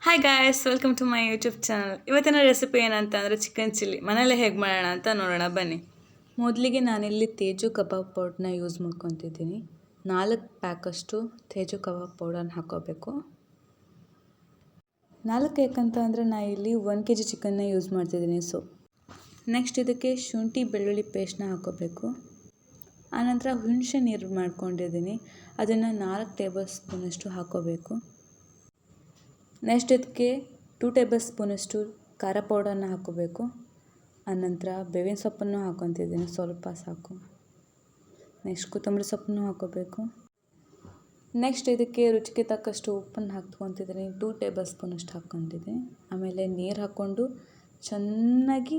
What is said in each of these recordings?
Hi guys, welcome to my YouTube channel. ಇವತ್ತಿನ recipe ಏನಂತ ಅಂದರೆ ಚಿಕನ್ ಚಿಲ್ಲಿ ಮನೇಲೆ ಹೇಗೆ ಮಾಡೋಣ ಅಂತ ನೋಡೋಣ ಬನ್ನಿ. ಮೊದಲಿಗೆ ನಾನಿಲ್ಲಿ ತೇಜು ಕಬಾಬ್ ಪೌಡ್ರನ್ನ ಯೂಸ್ ಮಾಡ್ಕೊತಿದ್ದೀನಿ. 4 ಪ್ಯಾಕಷ್ಟು ತೇಜು ಕಬಾಬ್ ಪೌಡರ್ನ ಹಾಕೋಬೇಕು. 4 ಯಾಕಂತ ಅಂದರೆ ನಾನು ಇಲ್ಲಿ 1 kg ಚಿಕನ್ನ ಯೂಸ್ ಮಾಡ್ತಿದ್ದೀನಿ. ನೆಕ್ಸ್ಟ್ ಇದಕ್ಕೆ ಶುಂಠಿ ಬೆಳ್ಳುಳ್ಳಿ ಪೇಸ್ಟ್ನ ಹಾಕೋಬೇಕು. ಆನಂತರ ಹುಣಸೆ ನೀರು ಮಾಡ್ಕೊಂಡಿದ್ದೀನಿ, ಅದನ್ನು 4 ಟೇಬಲ್ ಸ್ಪೂನಷ್ಟು ಹಾಕೋಬೇಕು. ನೆಕ್ಸ್ಟ್ ಇದಕ್ಕೆ 2 ಟೇಬಲ್ ಸ್ಪೂನಷ್ಟು ಖಾರ ಪೌಡರ್ನ ಹಾಕೋಬೇಕು. ಆನಂತರ ಬೇವಿನ ಸೊಪ್ಪನ್ನು ಹಾಕೊತಿದ್ದೀನಿ, ಸ್ವಲ್ಪ ಸಾಕು. ನೆಕ್ಸ್ಟ್ ಕೊತ್ತಂಬರಿ ಸೊಪ್ಪನ್ನು ಹಾಕೋಬೇಕು. ನೆಕ್ಸ್ಟ್ ಇದಕ್ಕೆ ರುಚಿಗೆ ತಕ್ಕಷ್ಟು ಉಪ್ಪನ್ನು ಹಾಕ್ಕೊತಿದ್ದೀನಿ, 2 ಟೇಬಲ್ ಸ್ಪೂನಷ್ಟು ಹಾಕ್ಕೊತಿದ್ದೀನಿ. ಆಮೇಲೆ ನೀರು ಹಾಕ್ಕೊಂಡು ಚೆನ್ನಾಗಿ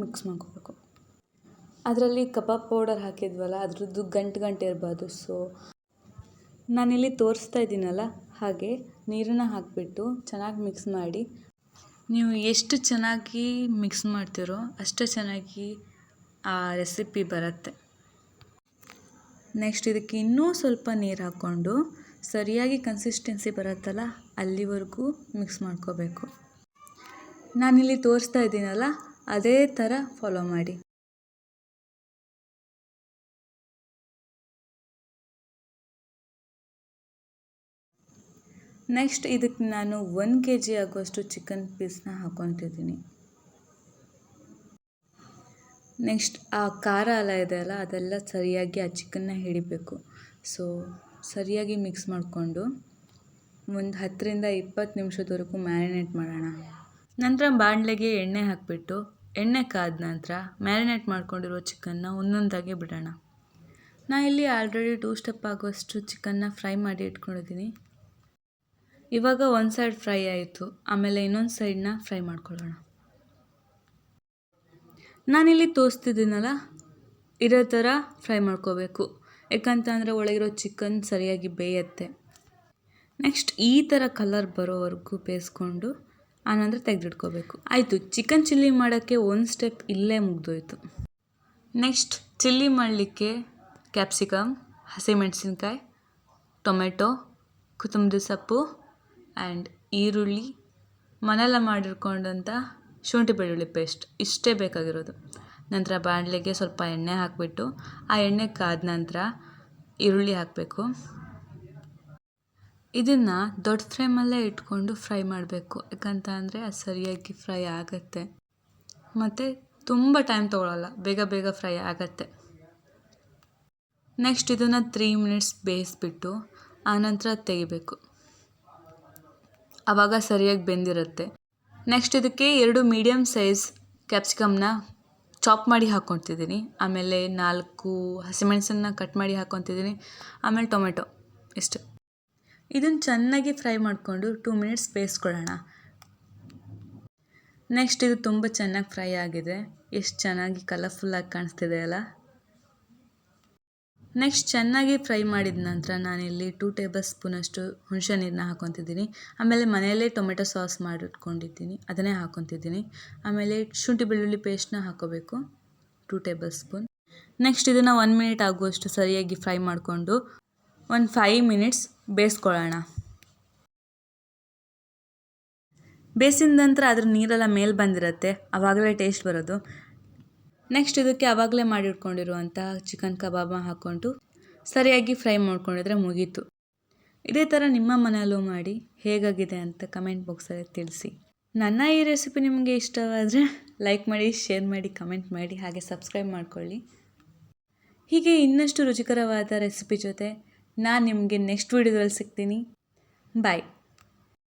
ಮಿಕ್ಸ್ ಮಾಡ್ಕೋಬೇಕು. ಅದರಲ್ಲಿ ಕಬಾಬ್ ಪೌಡರ್ ಹಾಕಿದ್ವಲ್ಲ, ಅದ್ರದ್ದು ಗಂಟು ಇರಬಾರ್ದು. ನಾನಿಲ್ಲಿ ತೋರಿಸ್ತಾ ಇದ್ದೀನಲ್ಲ, ಹಾಗೆ ನೀರನ್ನು ಹಾಕಿಬಿಟ್ಟು ಚೆನ್ನಾಗಿ ಮಿಕ್ಸ್ ಮಾಡಿ. ನೀವು ಎಷ್ಟು ಚೆನ್ನಾಗಿ ಮಿಕ್ಸ್ ಮಾಡ್ತೀರೋ ಅಷ್ಟು ಚೆನ್ನಾಗಿ ಆ ರೆಸಿಪಿ ಬರುತ್ತೆ. ನೆಕ್ಸ್ಟ್ ಇದಕ್ಕೆ ಇನ್ನೂ ಸ್ವಲ್ಪ ನೀರು ಹಾಕ್ಕೊಂಡು ಸರಿಯಾಗಿ ಕನ್ಸಿಸ್ಟೆನ್ಸಿ ಬರುತ್ತಲ್ಲ ಅಲ್ಲಿವರೆಗೂ ಮಿಕ್ಸ್ ಮಾಡ್ಕೋಬೇಕು. ನಾನಿಲ್ಲಿ ತೋರಿಸ್ತಾ ಇದ್ದೀನಲ್ಲ, ಅದೇ ಥರ ಫಾಲೋ ಮಾಡಿ. ನೆಕ್ಸ್ಟ್ ಇದಕ್ಕೆ ನಾನು 1 kg ಆಗುವಷ್ಟು ಚಿಕನ್ ಪೀಸ್ನ ಹಾಕೊತಿದ್ದೀನಿ. ನೆಕ್ಸ್ಟ್ ಆ ಖಾರ ಎಲ್ಲ ಇದೆಯಲ್ಲ, ಅದೆಲ್ಲ ಸರಿಯಾಗಿ ಆ ಚಿಕನ್ನ ಹಿಡಿಬೇಕು. ಸರಿಯಾಗಿ ಮಿಕ್ಸ್ ಮಾಡಿಕೊಂಡು ಒಂದು 10ರಿಂದ 20 ನಿಮಿಷದವರೆಗೂ ಮ್ಯಾರಿನೇಟ್ ಮಾಡೋಣ. ನಂತರ ಬಾಣಲೆಗೆ ಎಣ್ಣೆ ಹಾಕಿಬಿಟ್ಟು ಎಣ್ಣೆ ಕಾದ ನಂತರ ಮ್ಯಾರಿನೇಟ್ ಮಾಡ್ಕೊಂಡಿರೋ ಚಿಕನ್ನ ಒಂದೊಂದಾಗಿ ಬಿಡೋಣ. ನಾನು ಇಲ್ಲಿ ಆಲ್ರೆಡಿ 2 ಸ್ಟೆಪ್ ಆಗುವಷ್ಟು ಚಿಕನ್ನ ಫ್ರೈ ಮಾಡಿ ಇಟ್ಕೊಂಡಿದ್ದೀನಿ. ಇವಾಗ ಒಂದು ಸೈಡ್ ಫ್ರೈ ಆಯಿತು, ಆಮೇಲೆ ಇನ್ನೊಂದು ಸೈಡನ್ನ ಫ್ರೈ ಮಾಡ್ಕೊಳ್ಳೋಣ. ನಾನಿಲ್ಲಿ ತೋರಿಸ್ತಿದ್ದೀನಲ್ಲ, ಇರೋ ಥರ ಫ್ರೈ ಮಾಡ್ಕೋಬೇಕು. ಯಾಕಂತಂದರೆ ಒಳಗಿರೋ ಚಿಕನ್ ಸರಿಯಾಗಿ ಬೇಯುತ್ತೆ. ನೆಕ್ಸ್ಟ್ ಈ ಥರ ಕಲರ್ ಬರೋವರೆಗೂ ಬೇಯಿಸ್ಕೊಂಡು ಆನಂತರ ತೆಗೆದಿಟ್ಕೋಬೇಕು. ಆಯಿತು, ಚಿಕನ್ ಚಿಲ್ಲಿ ಮಾಡೋಕ್ಕೆ ಒಂದು ಸ್ಟೆಪ್ ಇಲ್ಲೇ ಮುಗಿದೋಯ್ತು. ನೆಕ್ಸ್ಟ್ ಚಿಲ್ಲಿ ಮಾಡಲಿಕ್ಕೆ ಕ್ಯಾಪ್ಸಿಕಮ್, ಹಸಿಮೆಣಸಿನ್ಕಾಯಿ, ಟೊಮೆಟೊ, ಕೊತ್ತಂಬರಿ ಸೊಪ್ಪು ಆ್ಯಂಡ್ ಈರುಳ್ಳಿ, ಮನೆಯಲ್ಲ ಮಾಡಿಟ್ಕೊಂಡಂಥ ಶುಂಠಿ ಬೆಳ್ಳುಳ್ಳಿ ಪೇಸ್ಟ್ ಇಷ್ಟೇ ಬೇಕಾಗಿರೋದು. ನಂತರ ಬಾಣಲೆಗೆ ಸ್ವಲ್ಪ ಎಣ್ಣೆ ಹಾಕಿಬಿಟ್ಟು ಆ ಎಣ್ಣೆ ಕಾದ ನಂತರ ಈರುಳ್ಳಿ ಹಾಕಬೇಕು. ಇದನ್ನು ದೊಡ್ಡ ಫ್ಲೇಮಲ್ಲೇ ಇಟ್ಕೊಂಡು ಫ್ರೈ ಮಾಡಬೇಕು. ಯಾಕಂತ ಅಂದರೆ ಅದು ಸರಿಯಾಗಿ ಫ್ರೈ ಆಗುತ್ತೆ ಮತ್ತು ತುಂಬ ಟೈಮ್ ತೊಗೊಳ್ಳಲ್ಲ, ಬೇಗ ಫ್ರೈ ಆಗುತ್ತೆ. ನೆಕ್ಸ್ಟ್ ಇದನ್ನು 3 ಮಿನಿಟ್ಸ್ ಬೇಯಿಸ್ಬಿಟ್ಟು ಆನಂತರ ತೆಗಿಬೇಕು. ಆವಾಗ ಸರಿಯಾಗಿ ಬೆಂದಿರುತ್ತೆ. ನೆಕ್ಸ್ಟ್ ಇದಕ್ಕೆ 2 ಮೀಡಿಯಮ್ ಸೈಜ್ ಕ್ಯಾಪ್ಸಿಕಮ್ನ ಚಾಪ್ ಮಾಡಿ ಹಾಕ್ಕೊತಿದ್ದೀನಿ. ಆಮೇಲೆ 4 ಹಸಿಮೆಣಸನ್ನು ಕಟ್ ಮಾಡಿ ಹಾಕ್ಕೊತಿದ್ದೀನಿ. ಆಮೇಲೆ ಟೊಮೆಟೊ, ಇಷ್ಟು. ಇದನ್ನು ಚೆನ್ನಾಗಿ ಫ್ರೈ ಮಾಡಿಕೊಂಡು 2 ಮಿನಿಟ್ಸ್ ಬೇಯಿಸ್ಕೊಳ್ಳೋಣ. ನೆಕ್ಸ್ಟ್ ಇದು ತುಂಬ ಚೆನ್ನಾಗಿ ಫ್ರೈ ಆಗಿದೆ, ಎಷ್ಟು ಚೆನ್ನಾಗಿ ಕಲರ್ಫುಲ್ಲಾಗಿ ಕಾಣಿಸ್ತಿದೆ ಅಲ್ಲ. ನೆಕ್ಸ್ಟ್ ಚೆನ್ನಾಗಿ ಫ್ರೈ ಮಾಡಿದ ನಂತರ ನಾನಿಲ್ಲಿ 2 ಟೇಬಲ್ ಸ್ಪೂನಷ್ಟು ಹುಣಸೆ ನೀರನ್ನ ಹಾಕ್ಕೊತಿದ್ದೀನಿ. ಆಮೇಲೆ ಮನೆಯಲ್ಲೇ ಟೊಮೆಟೊ ಸಾಸ್ ಮಾಡಿಟ್ಕೊಂಡಿದ್ದೀನಿ, ಅದನ್ನೇ ಹಾಕ್ಕೊತಿದ್ದೀನಿ. ಆಮೇಲೆ ಶುಂಠಿ ಬೆಳ್ಳುಳ್ಳಿ ಪೇಸ್ಟ್ನ ಹಾಕೋಬೇಕು, 2 ಟೇಬಲ್ ಸ್ಪೂನ್. ನೆಕ್ಸ್ಟ್ ಇದನ್ನು 1 ಮಿನಿಟ್ ಆಗುವಷ್ಟು ಸರಿಯಾಗಿ ಫ್ರೈ ಮಾಡಿಕೊಂಡು ಒಂದು 5 ಮಿನಿಟ್ಸ್ ಬೇಯಿಸ್ಕೊಳ್ಳೋಣ. ಬೇಯಿಸಿದ ನಂತರ ಅದ್ರ ನೀರೆಲ್ಲ ಮೇಲೆ ಬಂದಿರುತ್ತೆ, ಆವಾಗಲೇ ಟೇಸ್ಟ್ ಬರೋದು. ನೆಕ್ಸ್ಟ್ ಇದಕ್ಕೆ ಆವಾಗಲೇ ಮಾಡಿಟ್ಕೊಂಡಿರುವಂಥ ಚಿಕನ್ ಕಬಾಬ್ನ ಹಾಕ್ಕೊಂಡು ಸರಿಯಾಗಿ ಫ್ರೈ ಮಾಡ್ಕೊಂಡಿದ್ರೆ ಮುಗೀತು. ಇದೇ ಥರ ನಿಮ್ಮ ಮನೆಯಲ್ಲೂ ಮಾಡಿ ಹೇಗಾಗಿದೆ ಅಂತ ಕಮೆಂಟ್ ಬಾಕ್ಸಲ್ಲಿ ತಿಳಿಸಿ. ನನ್ನ ಈ ರೆಸಿಪಿ ನಿಮಗೆ ಇಷ್ಟವಾದರೆ ಲೈಕ್ ಮಾಡಿ, ಶೇರ್ ಮಾಡಿ, ಕಮೆಂಟ್ ಮಾಡಿ, ಹಾಗೆ ಸಬ್ಸ್ಕ್ರೈಬ್ ಮಾಡ್ಕೊಳ್ಳಿ. ಹೀಗೆ ಇನ್ನಷ್ಟು ರುಚಿಕರವಾದ ರೆಸಿಪಿ ಜೊತೆ ನಾನು ನಿಮಗೆ ನೆಕ್ಸ್ಟ್ ವೀಡಿಯೋದಲ್ಲಿ ಸಿಗ್ತೀನಿ. ಬಾಯ್.